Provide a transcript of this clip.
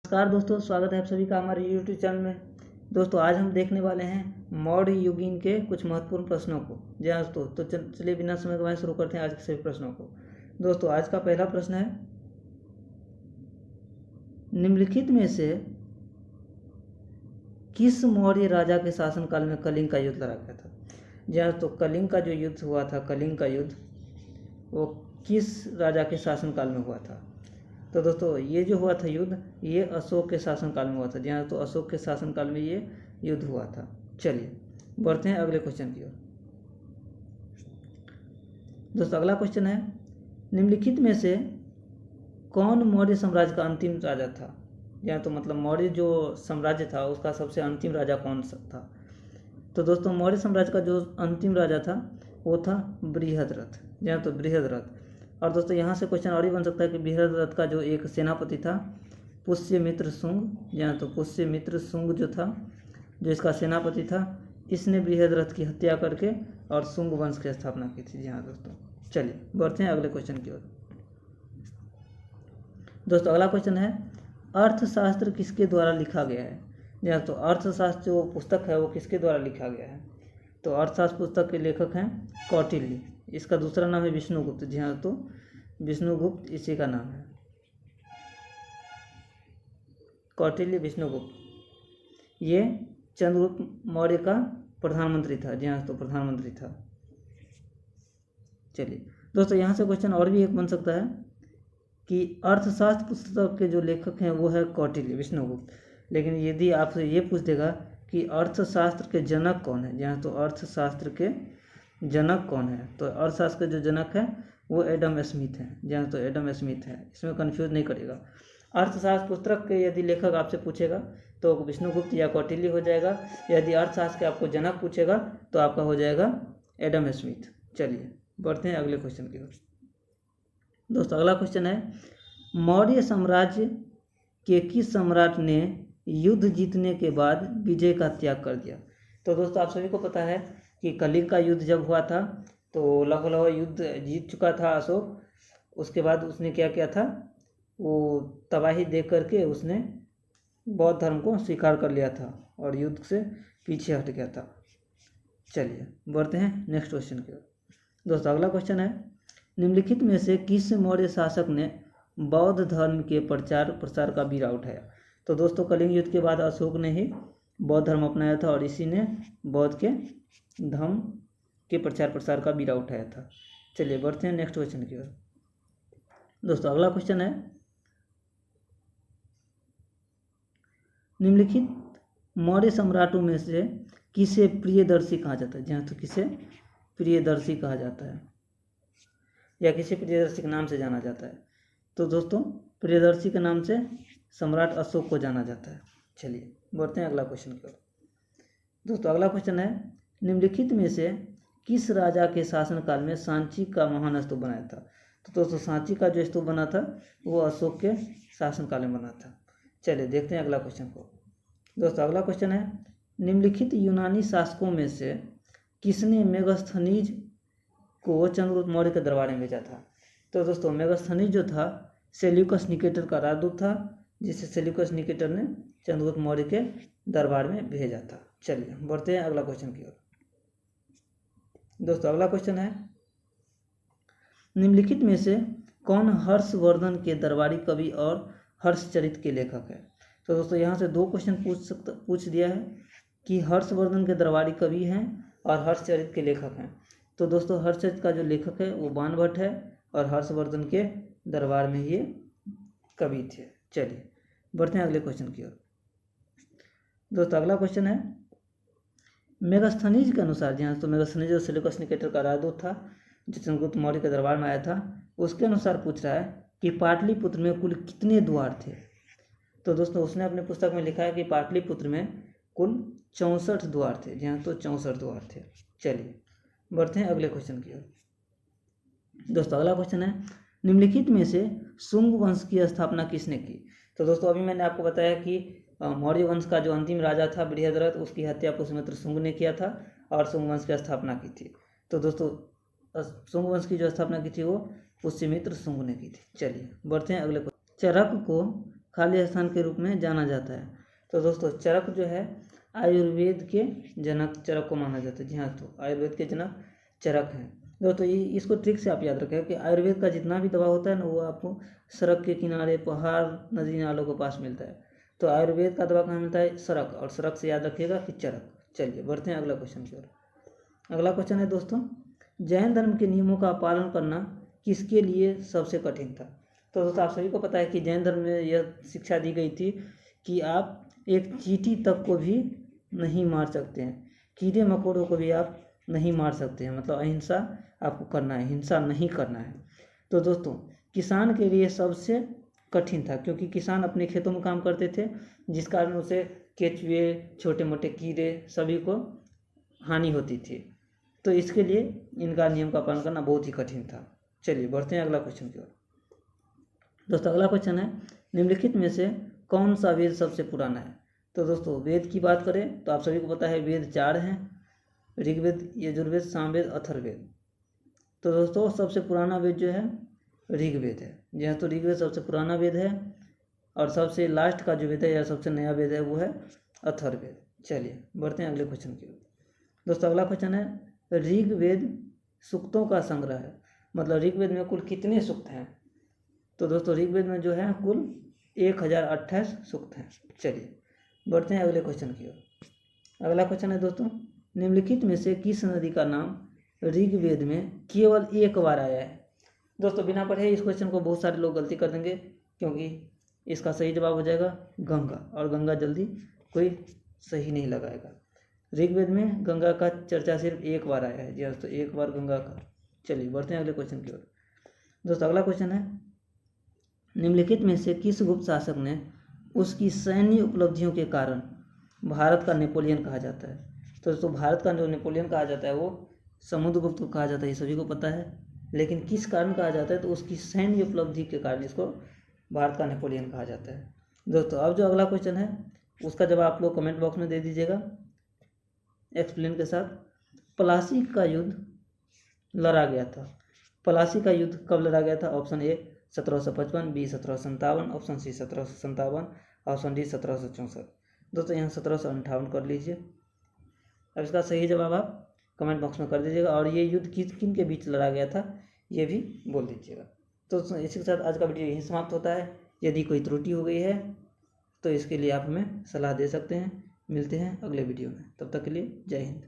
नमस्कार दोस्तों, स्वागत है आप सभी का हमारे YouTube चैनल में। दोस्तों आज हम देखने वाले हैं मौर्य युगीन के कुछ महत्वपूर्ण प्रश्नों को। जी हाँ दोस्तों, तो चलिए बिना समय गवाए शुरू करते हैं आज के सभी प्रश्नों को। दोस्तों आज का पहला प्रश्न है, निम्नलिखित में से किस मौर्य राजा के शासनकाल में कलिंग का युद्ध लड़ा गया था। जी हाँ दोस्तों, कलिंग का जो युद्ध हुआ था, कलिंग का युद्ध, वो किस राजा के शासनकाल में हुआ था। तो दोस्तों ये जो हुआ था युद्ध, ये अशोक के शासनकाल में हुआ था। जी हाँ, तो अशोक के शासनकाल में ये युद्ध हुआ था। चलिए बढ़ते हैं अगले क्वेश्चन की ओर। दोस्तों अगला क्वेश्चन है, निम्नलिखित में से कौन मौर्य साम्राज्य का अंतिम राजा था। या तो मतलब मौर्य जो साम्राज्य था उसका सबसे अंतिम राजा कौन सा था। तो दोस्तों मौर्य साम्राज्य का जो अंतिम राजा था वो था बृहद्रथ। जी हाँ, तो बृहद्रथ। और दोस्तों यहाँ से क्वेश्चन और भी बन सकता है कि बृहद्रथ का जो एक सेनापति था पुष्यमित्र शुंग, यहाँ तो पुष्यमित्र शुंग जो था, जो इसका सेनापति था, इसने बृहद्रथ की हत्या करके और शुंग वंश की स्थापना की थी। जी हाँ दोस्तों, चलिए बढ़ते हैं अगले क्वेश्चन की ओर। दोस्तों अगला क्वेश्चन है, अर्थशास्त्र किसके द्वारा लिखा गया है। जी हाँ, तो अर्थशास्त्र जो पुस्तक है वो किसके द्वारा लिखा गया है। तो अर्थशास्त्र पुस्तक के लेखक हैं कौटिल्य। इसका दूसरा नाम है विष्णुगुप्त। जी हाँ, तो विष्णुगुप्त इसी का नाम है, कौटिल्य विष्णुगुप्त। ये चंद्रगुप्त मौर्य का प्रधानमंत्री था। जी हाँ, तो प्रधानमंत्री था। चलिए दोस्तों यहाँ से क्वेश्चन और भी एक बन सकता है कि अर्थशास्त्र पुस्तक के जो लेखक हैं वो है कौटिल्य विष्णुगुप्त, लेकिन यदि आपसे ये पूछ देगा कि अर्थशास्त्र के जनक कौन है। जहाँ तो अर्थशास्त्र के जनक कौन है, तो अर्थशास्त्र के जो जनक है वो एडम स्मिथ है। जहाँ तो एडम स्मिथ है, इसमें कंफ्यूज नहीं करेगा। अर्थशास्त्र पुस्तक के यदि लेखक आपसे पूछेगा तो विष्णुगुप्त या कौटिल्य हो जाएगा। यदि अर्थशास्त्र के आपको जनक पूछेगा तो आपका हो जाएगा एडम स्मिथ। चलिए बढ़ते हैं अगले क्वेश्चन की ओर। दोस्तों अगला क्वेश्चन है, मौर्य साम्राज्य के किस सम्राट ने युद्ध जीतने के बाद विजय का त्याग कर दिया। तो दोस्तों आप सभी को पता है कि कलिंग का युद्ध जब हुआ था तो लगभग युद्ध जीत चुका था अशोक। उसके बाद उसने क्या किया था, वो तबाही देख करके उसने बौद्ध धर्म को स्वीकार कर लिया था और युद्ध से पीछे हट गया था। चलिए बढ़ते हैं नेक्स्ट क्वेश्चन की ओर। दोस्तों अगला क्वेश्चन है, निम्नलिखित में से किस मौर्य शासक ने बौद्ध धर्म के प्रचार प्रसार का बीड़ा उठाया। तो दोस्तों कलिंग युद्ध के बाद अशोक ने ही बौद्ध धर्म अपनाया था और इसी ने बौद्ध के धर्म के प्रचार प्रसार का बीड़ा उठाया था। चलिए बढ़ते हैं नेक्स्ट क्वेश्चन की ओर। दोस्तों अगला क्वेश्चन है, निम्नलिखित मौर्य सम्राटों में से किसे प्रियदर्शी कहा जाता है। जहाँ तो किसे प्रियदर्शी कहा जाता है या किसी प्रियदर्शी के नाम से जाना जाता है। तो दोस्तों प्रियदर्शी के नाम से सम्राट अशोक को जाना जाता है। चलिए बढ़ते हैं अगला क्वेश्चन की ओर। दोस्तों अगला क्वेश्चन है, निम्नलिखित में से किस राजा के शासनकाल में सांची का महान स्तूप बनाया था। तो दोस्तों सांची का जो स्तूप बना था वो अशोक के शासनकाल में बना था। चलिए देखते हैं अगला क्वेश्चन को। दोस्तों अगला क्वेश्चन है, निम्नलिखित यूनानी शासकों में से किसने मेगास्थनीज को चंद्रगुप्त मौर्य के दरबार में भेजा था। तो दोस्तों मेगास्थनीज जो था सेल्यूकस निकेटर का राजदूत था, जिसे सेल्यूकस निकेटर ने चंद्रगुप्त मौर्य के दरबार में भेजा था। चलिए बढ़ते हैं अगला क्वेश्चन की ओर। दोस्तों अगला क्वेश्चन है, निम्नलिखित में से कौन हर्षवर्धन के दरबारी कवि और हर्षचरित के लेखक है। तो दोस्तों यहाँ से दो क्वेश्चन पूछ दिया है कि हर्षवर्धन के दरबारी कवि हैं और हर्षचरित के लेखक हैं। तो दोस्तों हर्षचरित का जो लेखक है वो बाणभट्ट है और हर्षवर्धन के दरबार में ये कवि थे। चलिए बढ़ते हैं अगले क्वेश्चन की ओर। दोस्तों अगला क्वेश्चन है, मेगास्थनीज के अनुसार, जहाँ तो मेगास्थनीज जो सेल्यूकस निकेटर का राजदूत था जो चंद्रगुप्त मौर्य के दरबार में आया था, उसके अनुसार पूछ रहा है कि पाटलिपुत्र में कुल कितने द्वार थे। तो दोस्तों उसने अपने पुस्तक में लिखा है कि पाटलिपुत्र में कुल 64 द्वार थे। जहाँ तो 64 द्वार थे। चलिए बढ़ते हैं अगले क्वेश्चन की ओर। दोस्तों अगला क्वेश्चन है, निम्नलिखित में से शुंग वंश की स्थापना किसने की। तो दोस्तों अभी मैंने आपको बताया कि मौर्य वंश का जो अंतिम राजा था बृहद्रथ, उसकी हत्या पुष्यमित्र शुंग ने किया था और शुंग वंश की स्थापना की थी। तो दोस्तों शुंग वंश की जो स्थापना की थी वो पुष्यमित्र शुंग ने की थी। चलिए बढ़ते हैं अगले क्वेश्चन। चरक को खाली स्थान के रूप में जाना जाता है। तो दोस्तों चरक जो है आयुर्वेद के जनक चरक को माना जाता है। जी हाँ, तो आयुर्वेद के जनक चरक हैं दोस्तों। ये इसको ट्रिक से आप याद रखें कि आयुर्वेद का जितना भी दवा होता है ना, वो आपको सड़क के किनारे, पहाड़, नदी नालों के पास मिलता है। तो आयुर्वेद का दवा कहाँ मिलता है? सड़क, और सड़क से याद रखिएगा कि चरक। चलिए बढ़ते हैं अगला क्वेश्चन की ओर। अगला क्वेश्चन है दोस्तों, जैन धर्म के नियमों का पालन करना किसके लिए सबसे कठिन था? तो दोस्तों आप सभी को पता है कि जैन धर्म में यह शिक्षा दी गई थी कि आप एक चींटी तक को भी नहीं मार सकते हैं, कीड़े मकोड़ों को भी आप नहीं मार सकते हैं, मतलब अहिंसा आपको करना है, हिंसा नहीं करना है। तो दोस्तों किसान के लिए सबसे कठिन था, क्योंकि किसान अपने खेतों में काम करते थे, जिस कारण उसे केचुए, छोटे मोटे कीड़े सभी को हानि होती थी। तो इसके लिए इनका नियम का पालन करना बहुत ही कठिन था। चलिए बढ़ते हैं अगला क्वेश्चन की ओर। दोस्तों अगला क्वेश्चन है, निम्नलिखित में से कौन सा वेद सबसे पुराना है? तो दोस्तों वेद की बात करें तो आप सभी को पता है वेद 4 हैं, ऋग्वेद, यजुर्वेद, सामवेद, अथर्ववेद। तो दोस्तों सबसे पुराना वेद जो है ऋग्वेद है। जी हाँ, तो ऋग्वेद सबसे पुराना वेद है, और सबसे लास्ट का जो वेद है या सबसे नया वेद है वो है अथर्ववेद। चलिए बढ़ते हैं अगले क्वेश्चन की ओर। दोस्तों अगला क्वेश्चन है, ऋग्वेद सूक्तों का संग्रह है, मतलब ऋग्वेद में कुल कितने सूक्त हैं? तो दोस्तों ऋग्वेद में जो है कुल 1028 सूक्त हैं। चलिए बढ़ते हैं अगले क्वेश्चन की ओर। अगला क्वेश्चन है दोस्तों, निम्नलिखित में से किस नदी का नाम ऋग्वेद में केवल एक बार आया है? दोस्तों बिना पढ़े इस क्वेश्चन को बहुत सारे लोग गलती कर देंगे, क्योंकि इसका सही जवाब हो जाएगा गंगा, और गंगा जल्दी कोई सही नहीं लगाएगा। ऋग्वेद में गंगा का चर्चा सिर्फ एक बार आया है। जी दोस्तों एक बार गंगा का। चलिए बढ़ते हैं अगले क्वेश्चन की ओर। दोस्तों अगला क्वेश्चन है, निम्नलिखित में से किस गुप्त शासक ने उसकी सैन्य उपलब्धियों के कारण भारत का नेपोलियन कहा जाता है? तो दोस्तों भारत का जो नेपोलियन कहा जाता है वो समुद्रगुप्त को कहा जाता है, ये सभी को पता है। लेकिन किस कारण कहा जाता है? तो उसकी सैन्य उपलब्धि के कारण इसको भारत का नेपोलियन कहा जाता है। दोस्तों अब जो अगला क्वेश्चन है उसका जवाब आप लोग कमेंट बॉक्स में दे दीजिएगा एक्सप्लेन के साथ। प्लासी का युद्ध लड़ा गया था, प्लासी का युद्ध कब लड़ा गया था? Option A 1755, B 1757, option C 1757, option D 1764। दोस्तों यहाँ 1758 कर लीजिए। अब इसका सही जवाब आप कमेंट बॉक्स में कर दीजिएगा, और ये युद्ध किन के बीच लड़ा गया था ये भी बोल दीजिएगा। तो इसी के साथ आज का वीडियो यहीं समाप्त होता है। यदि कोई त्रुटि हो गई है तो इसके लिए आप हमें सलाह दे सकते हैं। मिलते हैं अगले वीडियो में, तब तक के लिए जय हिंद।